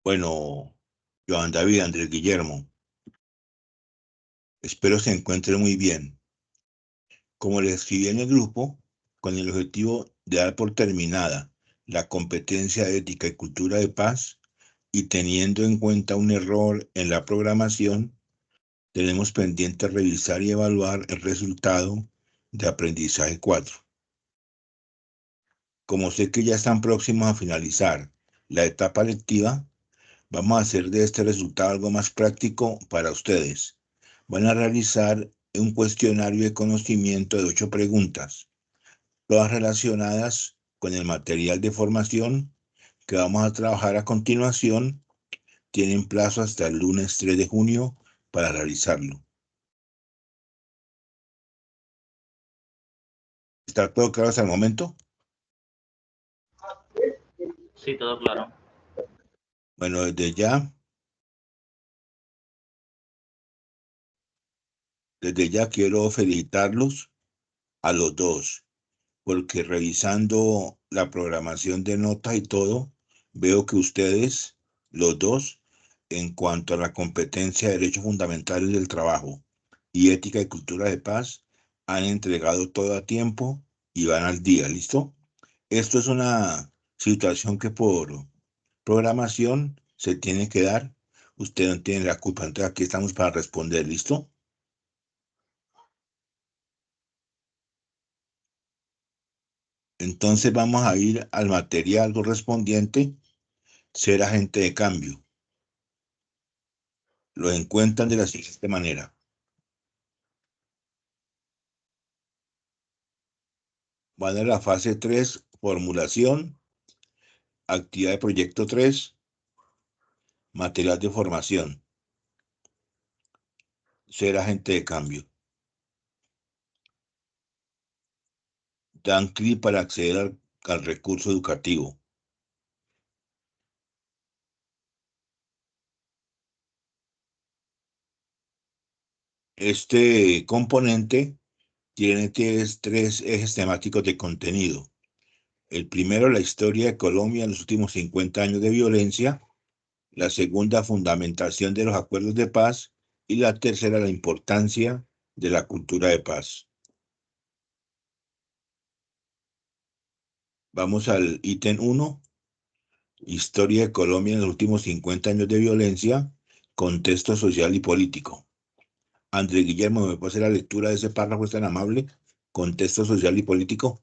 Bueno, Joan David, Andrés Guillermo, espero se encuentren muy bien. Como les escribí en el grupo, con el objetivo de dar por terminada la competencia de ética y cultura de paz, y teniendo en cuenta un error en la programación, tenemos pendiente revisar y evaluar el resultado de aprendizaje 4. Como sé que ya están próximos a finalizar la etapa lectiva, vamos a hacer de este resultado algo más práctico para ustedes. Van a realizar un cuestionario de conocimiento de 8 preguntas, todas relacionadas con el material de formación que vamos a trabajar a continuación. Tienen plazo hasta el lunes 3 de junio para realizarlo. ¿Está todo claro hasta el momento? Sí, todo claro. Bueno, desde ya quiero felicitarlos a los dos, porque revisando la programación de notas y todo, veo que ustedes, los dos, en cuanto a la competencia de derechos fundamentales del trabajo y ética y cultura de paz, han entregado todo a tiempo y van al día, ¿listo? Esto es una situación que por programación se tiene que dar. Usted no tiene la culpa, entonces aquí estamos para responder, ¿listo? Entonces vamos a ir al material correspondiente, ser agente de cambio. Lo encuentran de la siguiente manera. Van a la fase 3, formulación, actividad de proyecto 3, material de formación, ser agente de cambio. Dan clic para acceder al recurso educativo. Este componente tiene tres ejes temáticos de contenido. El primero, la historia de Colombia en los últimos 50 años de violencia. La segunda, fundamentación de los acuerdos de paz. Y la tercera, la importancia de la cultura de paz. Vamos al ítem 1, historia de Colombia en los últimos 50 años de violencia, contexto social y político. Andrés Guillermo, ¿me puede hacer la lectura de ese párrafo? ¿Es tan amable? Contexto social y político.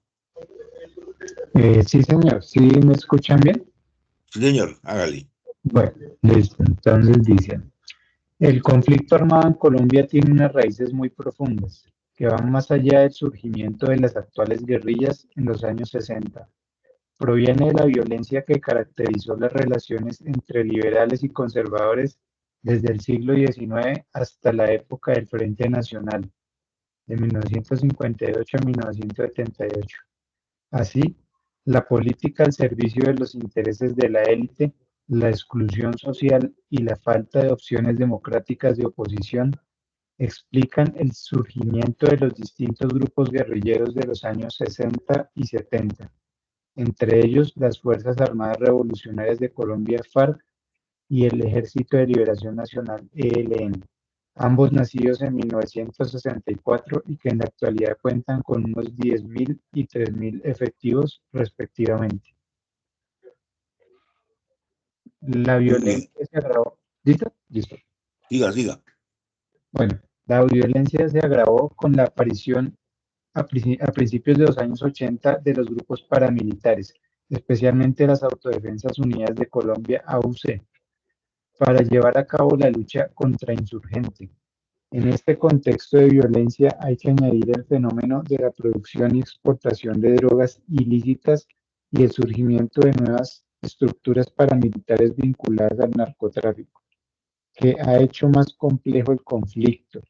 Sí, señor. ¿Sí me escuchan bien? Sí, señor, hágale. Bueno, listo. Entonces dicen, el conflicto armado en Colombia tiene unas raíces muy profundas, que van más allá del surgimiento de las actuales guerrillas en los años 60. Proviene de la violencia que caracterizó las relaciones entre liberales y conservadores desde el siglo XIX hasta la época del Frente Nacional, de 1958 a 1978. Así, la política al servicio de los intereses de la élite, la exclusión social y la falta de opciones democráticas de oposición explican el surgimiento de los distintos grupos guerrilleros de los años 60 y 70, entre ellos las Fuerzas Armadas Revolucionarias de Colombia FARC y el Ejército de Liberación Nacional ELN, ambos nacidos en 1964 y que en la actualidad cuentan con unos 10.000 y 3.000 efectivos respectivamente. La Muy bien. violencia se agravó. ¿Listo? Listo. Siga. Bueno, la violencia se agravó con la aparición a principios de los años 80 de los grupos paramilitares, especialmente las Autodefensas Unidas de Colombia, AUC, para llevar a cabo la lucha contra insurgente. En este contexto de violencia hay que añadir el fenómeno de la producción y exportación de drogas ilícitas y el surgimiento de nuevas estructuras paramilitares vinculadas al narcotráfico, que ha hecho más complejo el conflicto,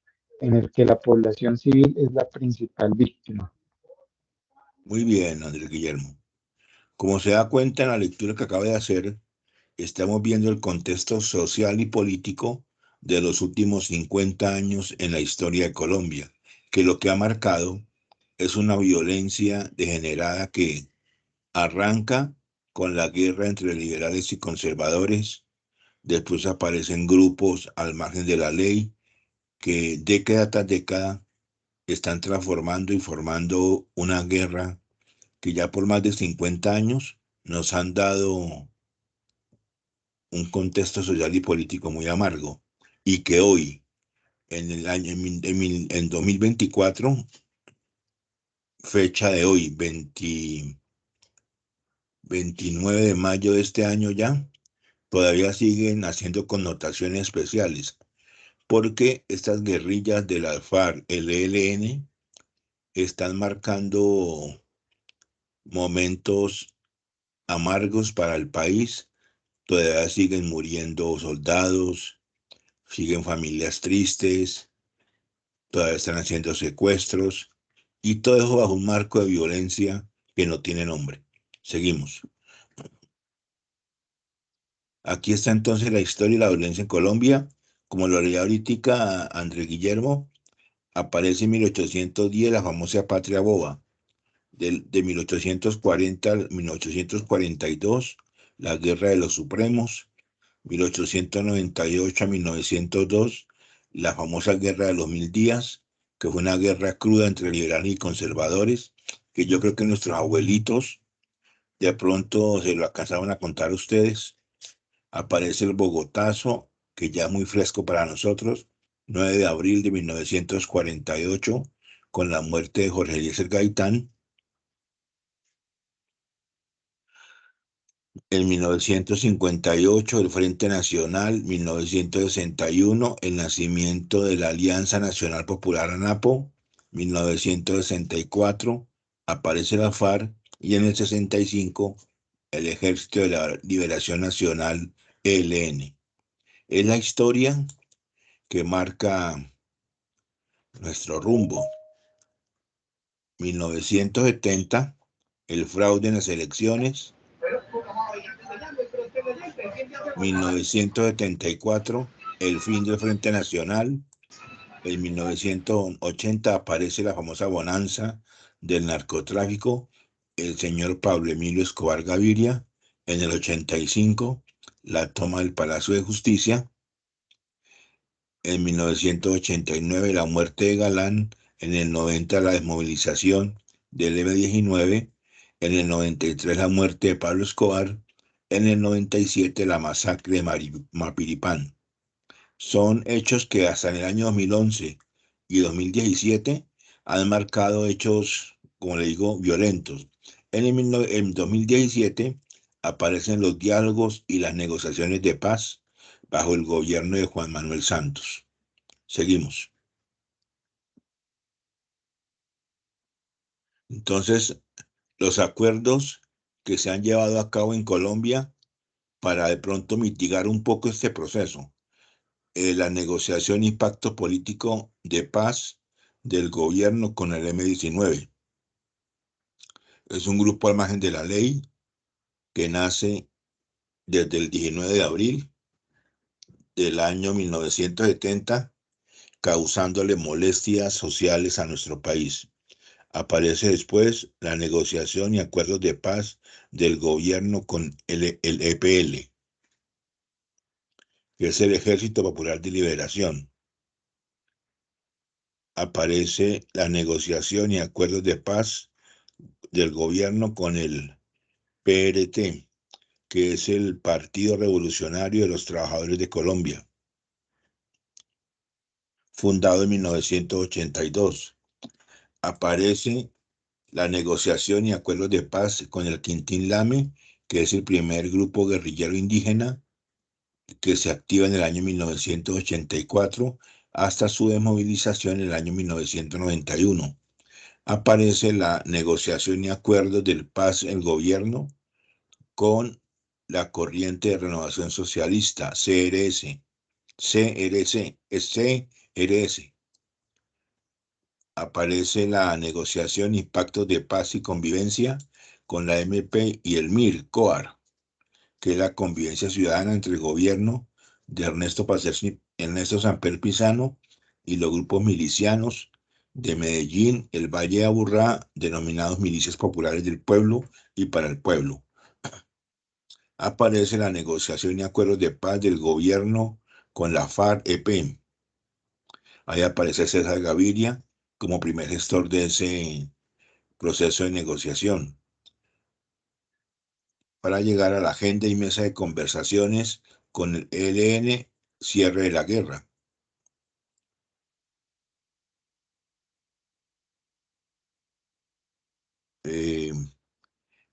en el que la población civil es la principal víctima. Muy bien, Andrés Guillermo. Como se da cuenta en la lectura que acaba de hacer, estamos viendo el contexto social y político de los últimos 50 años en la historia de Colombia, que lo que ha marcado es una violencia degenerada que arranca con la guerra entre liberales y conservadores, Después aparecen grupos al margen de la ley que década tras década están transformando y formando una guerra que ya por más de 50 años nos han dado un contexto social y político muy amargo, y que hoy, en el año en 2024, fecha de hoy, 29 de mayo de este año ya, todavía siguen haciendo connotaciones especiales, porque estas guerrillas de la FARC, el ELN, están marcando momentos amargos para el país. Todavía siguen muriendo soldados, siguen familias tristes, todavía están haciendo secuestros, y todo eso bajo un marco de violencia que no tiene nombre. Seguimos. Aquí está entonces la historia y la violencia en Colombia. Como lo leía ahorita Andrés Guillermo, aparece en 1810 la famosa Patria Boba. De 1840 a 1842, la Guerra de los Supremos. 1898 a 1902, la famosa Guerra de los 1000 días, que fue una guerra cruda entre liberales y conservadores, que yo creo que nuestros abuelitos de pronto se lo alcanzaban a contar a ustedes. Aparece el Bogotazo, que ya es muy fresco para nosotros, 9 de abril de 1948, con la muerte de Jorge Eliezer Gaitán. En 1958, el Frente Nacional. 1961, el nacimiento de la Alianza Nacional Popular ANAPO. 1964, aparece la FARC, y en el 65, el Ejército de la Liberación Nacional, ELN. Es la historia que marca nuestro rumbo. 1970, el fraude en las elecciones. 1974, el fin del Frente Nacional. En 1980 aparece la famosa bonanza del narcotráfico, el señor Pablo Emilio Escobar Gaviria. En el 85, la toma del Palacio de Justicia. En 1989, la muerte de Galán. En el 90, la desmovilización del M-19. En el 93, la muerte de Pablo Escobar. En el 97, la masacre de Mapiripán. Son hechos que hasta en el año 2011 y 2017 han marcado hechos, como le digo, violentos. En 2017 aparecen los diálogos y las negociaciones de paz bajo el gobierno de Juan Manuel Santos. Seguimos. Entonces, los acuerdos que se han llevado a cabo en Colombia para de pronto mitigar un poco este proceso. La negociación y pacto político de paz del gobierno con el M-19. Es un grupo al margen de la ley que nace desde el 19 de abril del año 1970, causándole molestias sociales a nuestro país. Aparece después la negociación y acuerdos de paz del gobierno con el EPL, que es el Ejército Popular de Liberación. Aparece la negociación y acuerdos de paz del gobierno con el PRT, que es el Partido Revolucionario de los Trabajadores de Colombia, fundado en 1982. Aparece la negociación y acuerdos de paz con el Quintín Lame, que es el primer grupo guerrillero indígena que se activa en el año 1984 hasta su desmovilización en el año 1991. Aparece la negociación y acuerdos del paz en gobierno con la Corriente de Renovación Socialista, CRS. Aparece la negociación y pactos de paz y convivencia con la MP y el MIR, COAR, que es la convivencia ciudadana entre el gobierno de Ernesto Samper Pizano y los grupos milicianos de Medellín, el Valle de Aburrá, denominados Milicias Populares del Pueblo y para el Pueblo. aparece la negociación y acuerdos de paz del gobierno con la FARC-EP. Ahí aparece César Gaviria como primer gestor de ese proceso de negociación, para llegar a la agenda y mesa de conversaciones con el ELN, cierre de la guerra.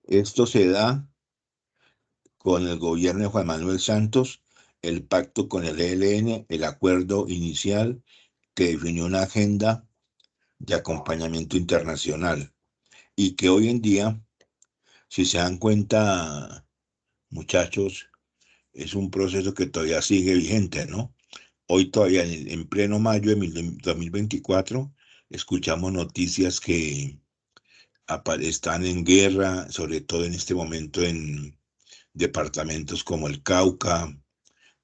Esto se da con el gobierno de Juan Manuel Santos, el pacto con el ELN, el acuerdo inicial que definió una agenda de acompañamiento internacional y que hoy en día, si se dan cuenta, muchachos, es un proceso que todavía sigue vigente, ¿no? Hoy todavía en pleno mayo de 2024 escuchamos noticias que están en guerra, sobre todo en este momento en departamentos como el Cauca.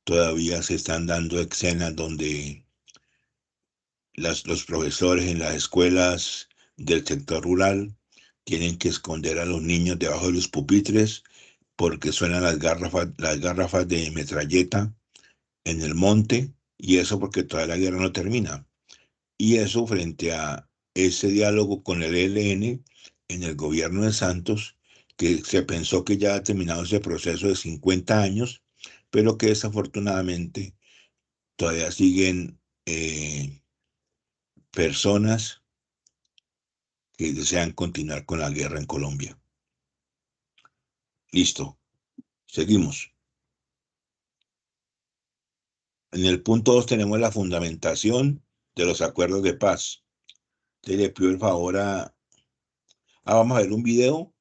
Todavía se están dando escenas donde los profesores en las escuelas del sector rural tienen que esconder a los niños debajo de los pupitres porque suenan las garrafas de metralleta en el monte, y eso porque todavía la guerra no termina. Y eso frente a ese diálogo con el ELN en el gobierno de Santos, que se pensó que ya ha terminado ese proceso de 50 años, pero que desafortunadamente todavía siguen personas que desean continuar con la guerra en Colombia. Listo, seguimos. En el punto 2 tenemos la fundamentación de los acuerdos de paz. Te le pido el favor vamos a ver un video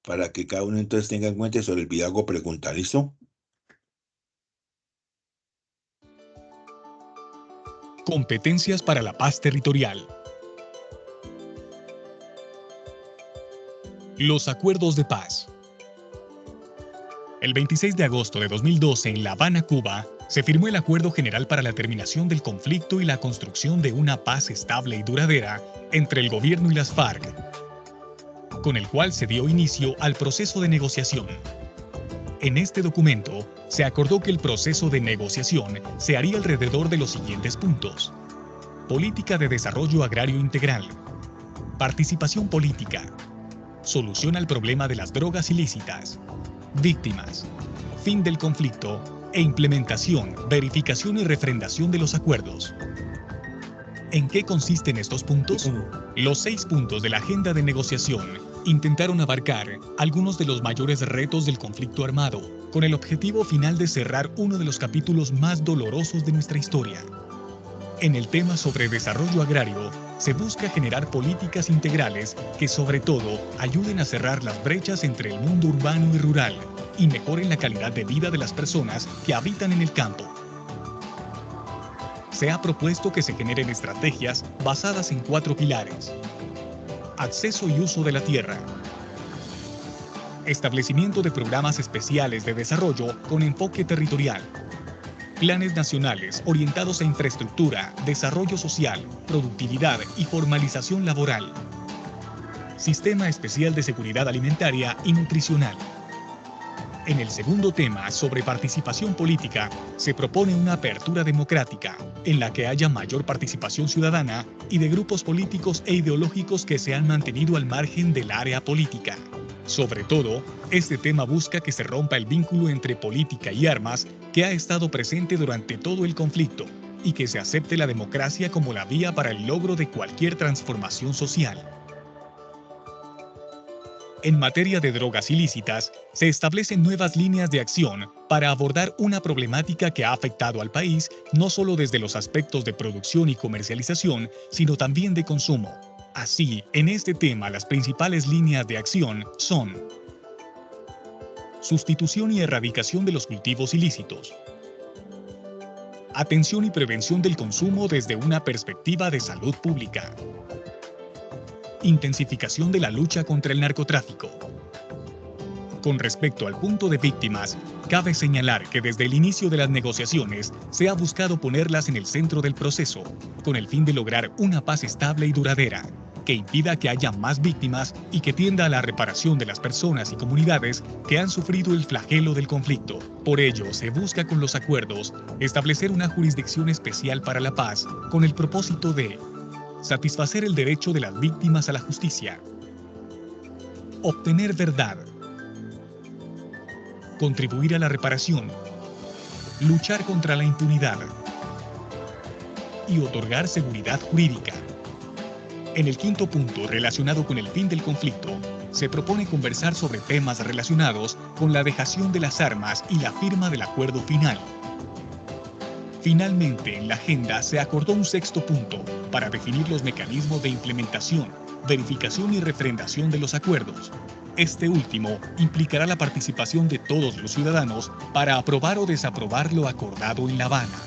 para que cada uno entonces tenga en cuenta. Sobre el video hago pregunta, ¿listo? Competencias para la paz territorial. Los acuerdos de paz. El 26 de agosto de 2012 en La Habana, Cuba, se firmó el Acuerdo General para la Terminación del Conflicto y la Construcción de una Paz Estable y Duradera entre el gobierno y las FARC, con el cual se dio inicio al proceso de negociación. En este documento, se acordó que el proceso de negociación se haría alrededor de los siguientes puntos: política de desarrollo agrario integral, participación política, solución al problema de las drogas ilícitas, víctimas, fin del conflicto e implementación, verificación y refrendación de los acuerdos. ¿En qué consisten estos puntos? Los 6 puntos de la agenda de negociación intentaron abarcar algunos de los mayores retos del conflicto armado, con el objetivo final de cerrar uno de los capítulos más dolorosos de nuestra historia. En el tema sobre desarrollo agrario, se busca generar políticas integrales que sobre todo ayuden a cerrar las brechas entre el mundo urbano y rural y mejoren la calidad de vida de las personas que habitan en el campo. Se ha propuesto que se generen estrategias basadas en 4 pilares: acceso y uso de la tierra, establecimiento de programas especiales de desarrollo con enfoque territorial, planes nacionales orientados a infraestructura, desarrollo social, productividad y formalización laboral, sistema especial de seguridad alimentaria y nutricional. En el segundo tema, sobre participación política, se propone una apertura democrática, en la que haya mayor participación ciudadana y de grupos políticos e ideológicos que se han mantenido al margen del área política. Sobre todo, este tema busca que se rompa el vínculo entre política y armas que ha estado presente durante todo el conflicto y que se acepte la democracia como la vía para el logro de cualquier transformación social. En materia de drogas ilícitas, se establecen nuevas líneas de acción para abordar una problemática que ha afectado al país no solo desde los aspectos de producción y comercialización, sino también de consumo. Así, en este tema las principales líneas de acción son: sustitución y erradicación de los cultivos ilícitos, atención y prevención del consumo desde una perspectiva de salud pública, intensificación de la lucha contra el narcotráfico. Con respecto al punto de víctimas, cabe señalar que desde el inicio de las negociaciones se ha buscado ponerlas en el centro del proceso, con el fin de lograr una paz estable y duradera, que impida que haya más víctimas y que tienda a la reparación de las personas y comunidades que han sufrido el flagelo del conflicto. Por ello, se busca con los acuerdos establecer una jurisdicción especial para la paz con el propósito de satisfacer el derecho de las víctimas a la justicia, obtener verdad, contribuir a la reparación, luchar contra la impunidad y otorgar seguridad jurídica. En el quinto punto, relacionado con el fin del conflicto, se propone conversar sobre temas relacionados con la dejación de las armas y la firma del acuerdo final. Finalmente, en la agenda se acordó un sexto punto para definir los mecanismos de implementación, verificación y refrendación de los acuerdos. Este último implicará la participación de todos los ciudadanos para aprobar o desaprobar lo acordado en La Habana.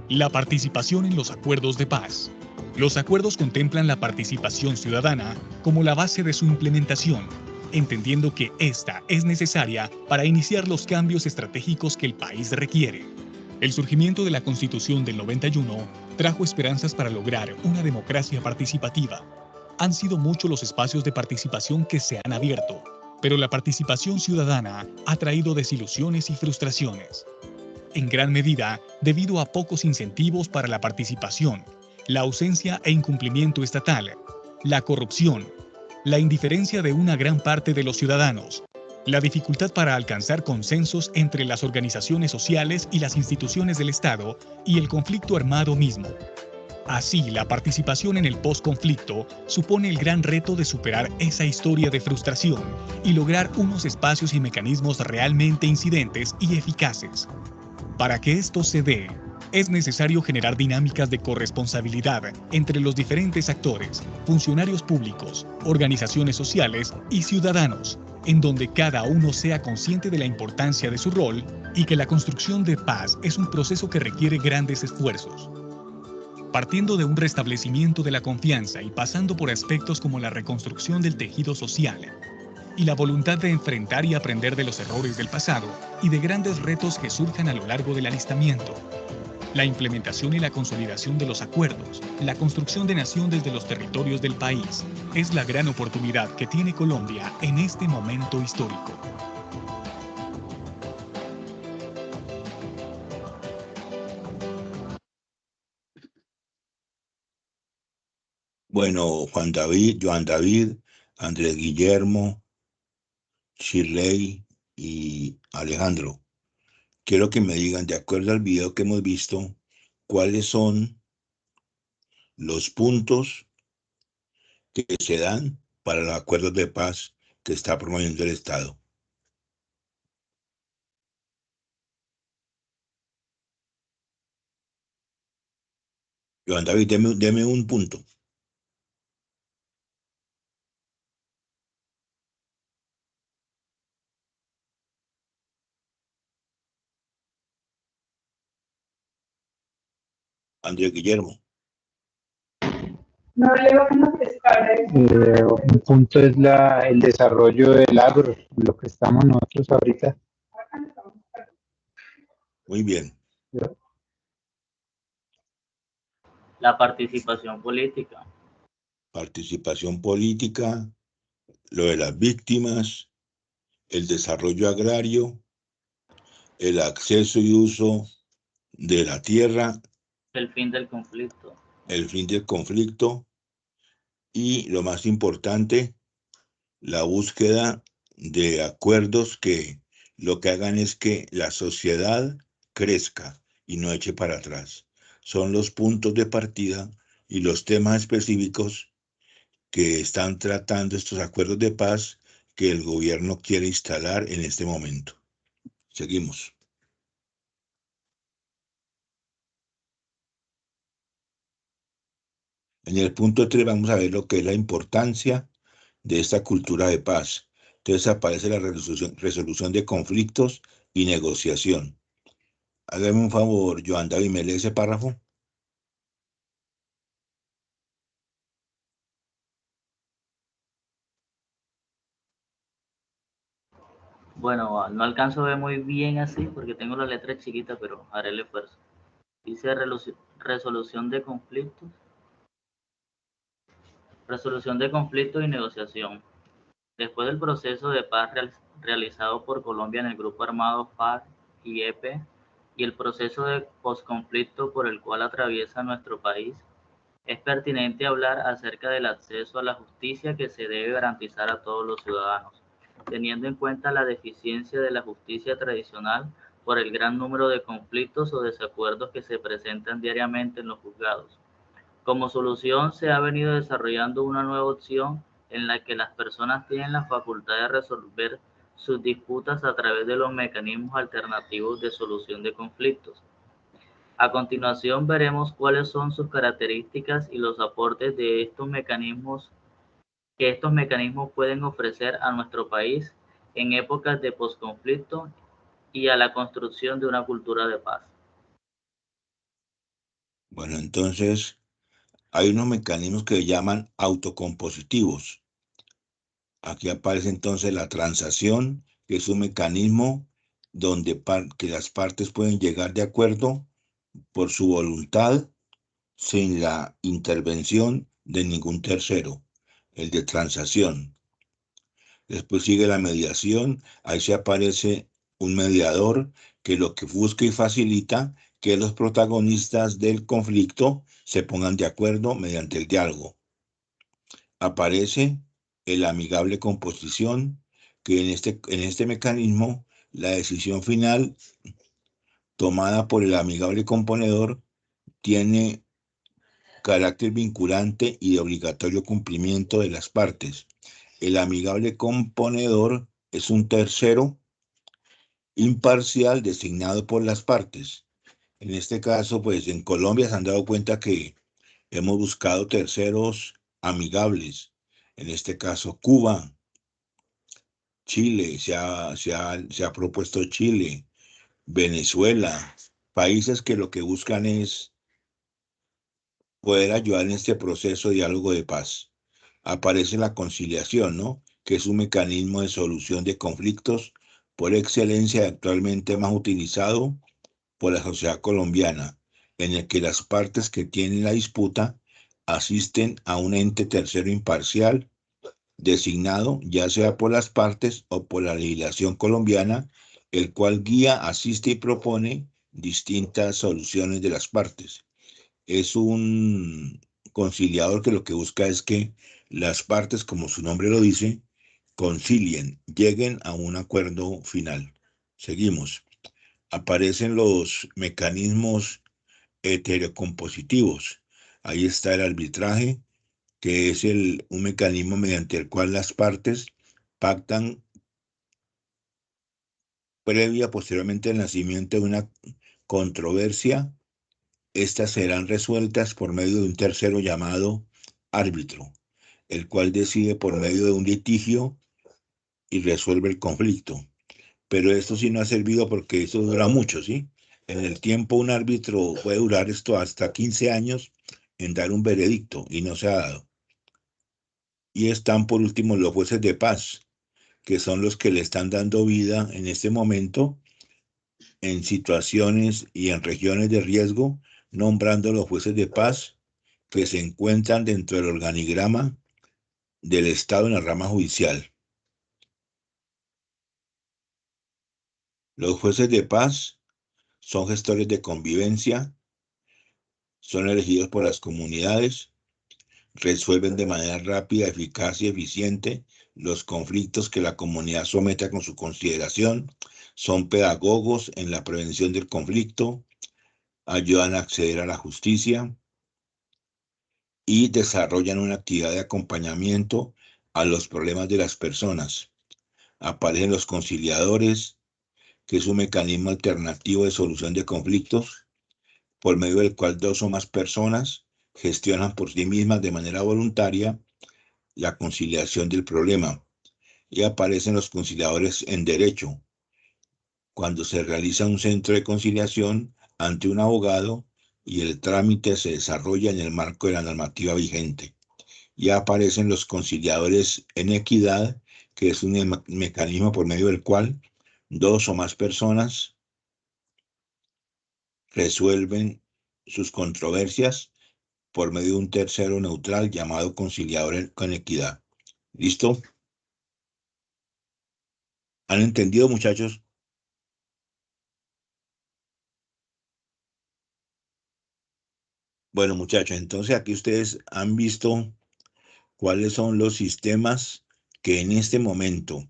La participación en los acuerdos de paz. Los acuerdos contemplan la participación ciudadana como la base de su implementación, entendiendo que esta es necesaria para iniciar los cambios estratégicos que el país requiere. El surgimiento de la Constitución del 91 trajo esperanzas para lograr una democracia participativa. Han sido muchos los espacios de participación que se han abierto, pero la participación ciudadana ha traído desilusiones y frustraciones. En gran medida, debido a pocos incentivos para la participación, la ausencia e incumplimiento estatal, la corrupción, la indiferencia de una gran parte de los ciudadanos, la dificultad para alcanzar consensos entre las organizaciones sociales y las instituciones del Estado y el conflicto armado mismo. Así, la participación en el posconflicto supone el gran reto de superar esa historia de frustración y lograr unos espacios y mecanismos realmente incidentes y eficaces. Para que esto se dé, es necesario generar dinámicas de corresponsabilidad entre los diferentes actores, funcionarios públicos, organizaciones sociales y ciudadanos, en donde cada uno sea consciente de la importancia de su rol y que la construcción de paz es un proceso que requiere grandes esfuerzos. Partiendo de un restablecimiento de la confianza y pasando por aspectos como la reconstrucción del tejido social, y la voluntad de enfrentar y aprender de los errores del pasado y de grandes retos que surjan a lo largo del alistamiento. La implementación y la consolidación de los acuerdos, la construcción de nación desde los territorios del país, es la gran oportunidad que tiene Colombia en este momento histórico. Bueno, Joan David, Andrés Guillermo, Shirley y Alejandro, quiero que me digan, de acuerdo al video que hemos visto, cuáles son los puntos que se dan para los acuerdos de paz que está promoviendo el Estado. Joan David, deme un punto. Andrés Guillermo. Un punto es el desarrollo del agro, lo que estamos nosotros ahorita. Muy bien. La participación política. Participación política, lo de las víctimas, el desarrollo agrario, el acceso y uso de la tierra, El fin del conflicto. el fin del conflicto y, lo más importante, la búsqueda de acuerdos que lo que hagan es que la sociedad crezca y no eche para atrás. Son los puntos de partida y los temas específicos que están tratando estos acuerdos de paz que el gobierno quiere instalar en este momento. Seguimos. En el punto 3 vamos a ver lo que es la importancia de esta cultura de paz. Entonces aparece la resolución de conflictos y negociación. Hágame un favor, Joan David, ¿me lee ese párrafo? Bueno, no alcanzo a ver muy bien así porque tengo la letra chiquita, pero haré el esfuerzo. Dice resolución de conflictos. Resolución de conflictos y negociación. Después del proceso de paz realizado por Colombia en el grupo armado FARC y EP y el proceso de posconflicto por el cual atraviesa nuestro país, es pertinente hablar acerca del acceso a la justicia que se debe garantizar a todos los ciudadanos, teniendo en cuenta la deficiencia de la justicia tradicional por el gran número de conflictos o desacuerdos que se presentan diariamente en los juzgados. Como solución, se ha venido desarrollando una nueva opción en la que las personas tienen la facultad de resolver sus disputas a través de los mecanismos alternativos de solución de conflictos. A continuación veremos cuáles son sus características y los aportes de estos mecanismos que estos mecanismos pueden ofrecer a nuestro país en épocas de posconflicto y a la construcción de una cultura de paz. Bueno, entonces hay unos mecanismos que se llaman autocompositivos. Aquí aparece entonces la transacción, que es un mecanismo donde que las partes pueden llegar de acuerdo por su voluntad sin la intervención de ningún tercero, el de transacción. Después sigue la mediación, ahí se aparece un mediador que lo que busca y facilita que los protagonistas del conflicto se pongan de acuerdo mediante el diálogo. Aparece el amigable composición, que en este mecanismo la decisión final tomada por el amigable componedor tiene carácter vinculante y de obligatorio cumplimiento de las partes. El amigable componedor es un tercero imparcial designado por las partes. En este caso, pues en Colombia se han dado cuenta que hemos buscado terceros amigables. En este caso, Cuba, Chile, se ha propuesto Chile, Venezuela, países que lo que buscan es poder ayudar en este proceso de diálogo de paz. Aparece la conciliación, ¿no? Que es un mecanismo de solución de conflictos por excelencia actualmente más utilizado por la sociedad colombiana, en el que las partes que tienen la disputa asisten a un ente tercero imparcial designado ya sea por las partes o por la legislación colombiana, el cual guía, asiste y propone distintas soluciones de las partes. Es un conciliador que lo que busca es que las partes, como su nombre lo dice, concilien, lleguen a un acuerdo final. Seguimos. Aparecen los mecanismos heterocompositivos. Ahí está el arbitraje, que es un mecanismo mediante el cual las partes pactan posteriormente al nacimiento de una controversia. Estas serán resueltas por medio de un tercero llamado árbitro, el cual decide por medio de un litigio y resuelve el conflicto. Pero esto sí no ha servido porque eso dura mucho, ¿sí? En el tiempo un árbitro puede durar esto hasta 15 años en dar un veredicto y no se ha dado. Y están por último los jueces de paz, que son los que le están dando vida en este momento en situaciones y en regiones de riesgo, nombrando los jueces de paz que se encuentran dentro del organigrama del Estado en la rama judicial. Los jueces de paz son gestores de convivencia, son elegidos por las comunidades, resuelven de manera rápida, eficaz y eficiente los conflictos que la comunidad somete con su consideración, son pedagogos en la prevención del conflicto, ayudan a acceder a la justicia y desarrollan una actividad de acompañamiento a los problemas de las personas. Aparecen los conciliadores, que es un mecanismo alternativo de solución de conflictos, por medio del cual dos o más personas gestionan por sí mismas de manera voluntaria la conciliación del problema. Y aparecen los conciliadores en derecho, cuando se realiza un centro de conciliación ante un abogado y el trámite se desarrolla en el marco de la normativa vigente. Y aparecen los conciliadores en equidad, que es un mecanismo por medio del cual dos o más personas resuelven sus controversias por medio de un tercero neutral llamado conciliador con equidad. ¿Listo? ¿Han entendido, muchachos? Bueno, muchachos, entonces aquí ustedes han visto cuáles son los sistemas que en este momento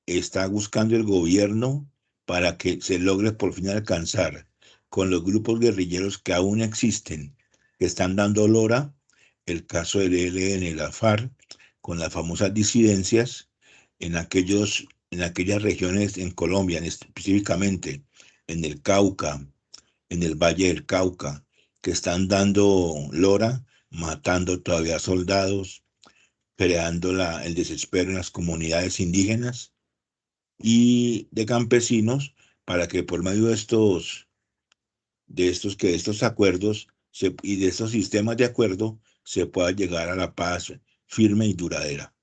está buscando el gobierno para que se logre por fin alcanzar con los grupos guerrilleros que aún existen, que están dando lora, el caso del ELN, la FARC, con las famosas disidencias en aquellas regiones en Colombia, específicamente en el Cauca, en el Valle del Cauca, que están dando lora, matando todavía soldados, creando el desespero en las comunidades indígenas y de campesinos para que por medio de estos acuerdos y de estos sistemas de acuerdo se pueda llegar a la paz firme y duradera.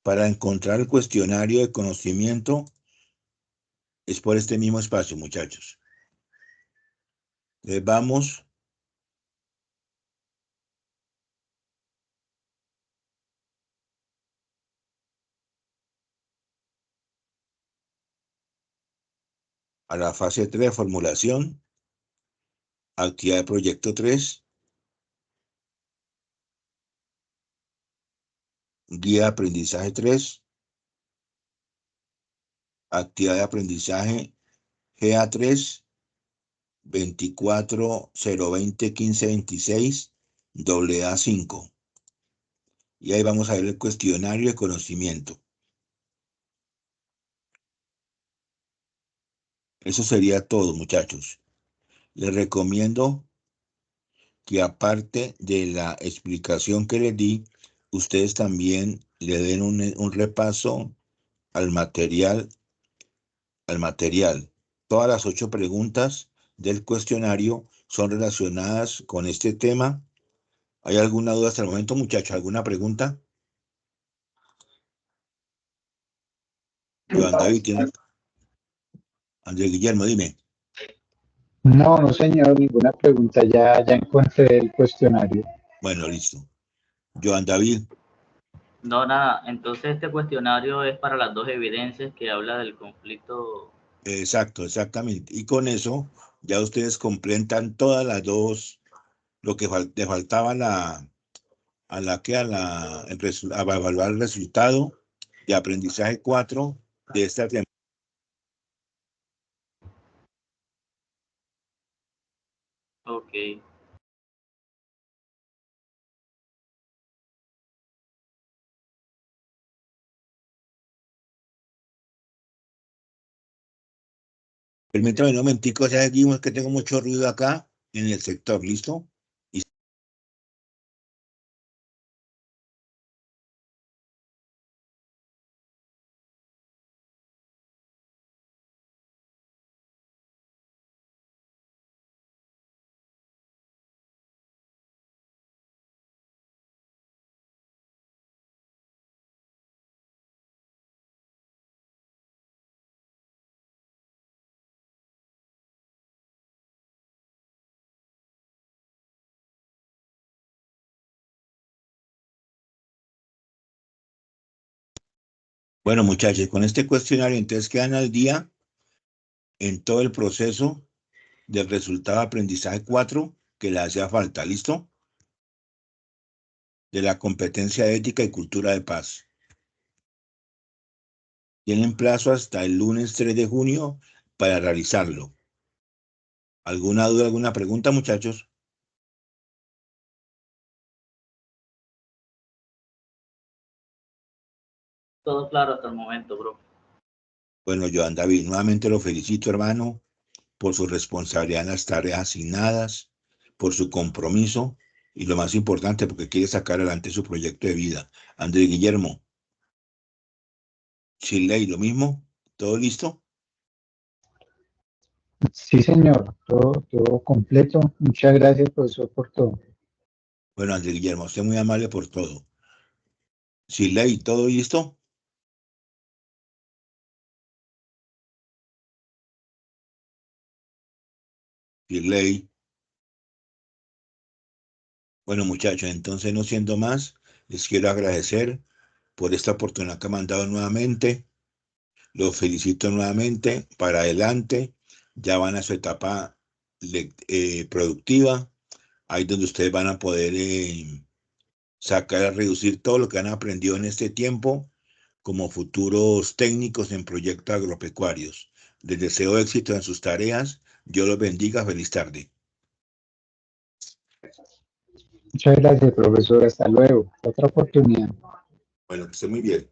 Para encontrar el cuestionario de conocimiento es por este mismo espacio, muchachos. Entonces vamos a la fase 3 de formulación, actividad de proyecto 3, guía de aprendizaje 3, actividad de aprendizaje GA3, 24-020-15-26, AA5. Y ahí vamos a ver el cuestionario de conocimiento. Eso sería todo, muchachos. Les recomiendo que aparte de la explicación que les di, ustedes también le den un repaso al material. Todas las 8 preguntas del cuestionario son relacionadas con este tema. ¿Hay alguna duda hasta el momento, muchachos? ¿Alguna pregunta? Joan David, ¿tiene? Andrés Guillermo, dime. No, no señor, ninguna pregunta, ya encontré el cuestionario. Bueno, listo. Joan David. No, nada. Entonces este cuestionario es para las dos evidencias que habla del conflicto. Exacto, exactamente. Y con eso ya ustedes completan todas las dos, lo que le faltaba a evaluar el resultado de aprendizaje 4 de esta temporada. Ok. Permítame un momentico, ya seguimos que tengo mucho ruido acá en el sector, ¿listo? Bueno, muchachos, con este cuestionario entonces quedan al día en todo el proceso del resultado de aprendizaje 4 que le hacía falta, ¿listo? De la competencia ética y cultura de paz. Tienen plazo hasta el lunes 3 de junio para realizarlo. ¿Alguna duda, alguna pregunta, muchachos? Todo claro hasta el momento, bro. Bueno, Joan David, nuevamente lo felicito, hermano, por su responsabilidad en las tareas asignadas, por su compromiso y lo más importante, porque quiere sacar adelante su proyecto de vida. Andrés Guillermo. Chile, ¿y lo mismo? ¿Todo listo? Sí, señor, todo completo. Muchas gracias, profesor, por todo. Bueno, Andrés Guillermo, usted muy amable por todo. Siley, ¿todo listo? Siley. Bueno, muchachos, entonces no siendo más, les quiero agradecer por esta oportunidad que me han dado nuevamente. Los felicito nuevamente. Para adelante, ya van a su etapa productiva, ahí donde ustedes van a poder sacar, reducir todo lo que han aprendido en este tiempo como futuros técnicos en proyectos agropecuarios. Les deseo éxito en sus tareas. Dios los bendiga. Feliz tarde. Muchas gracias, profesor. Hasta luego. Otra oportunidad. Bueno, que esté muy bien.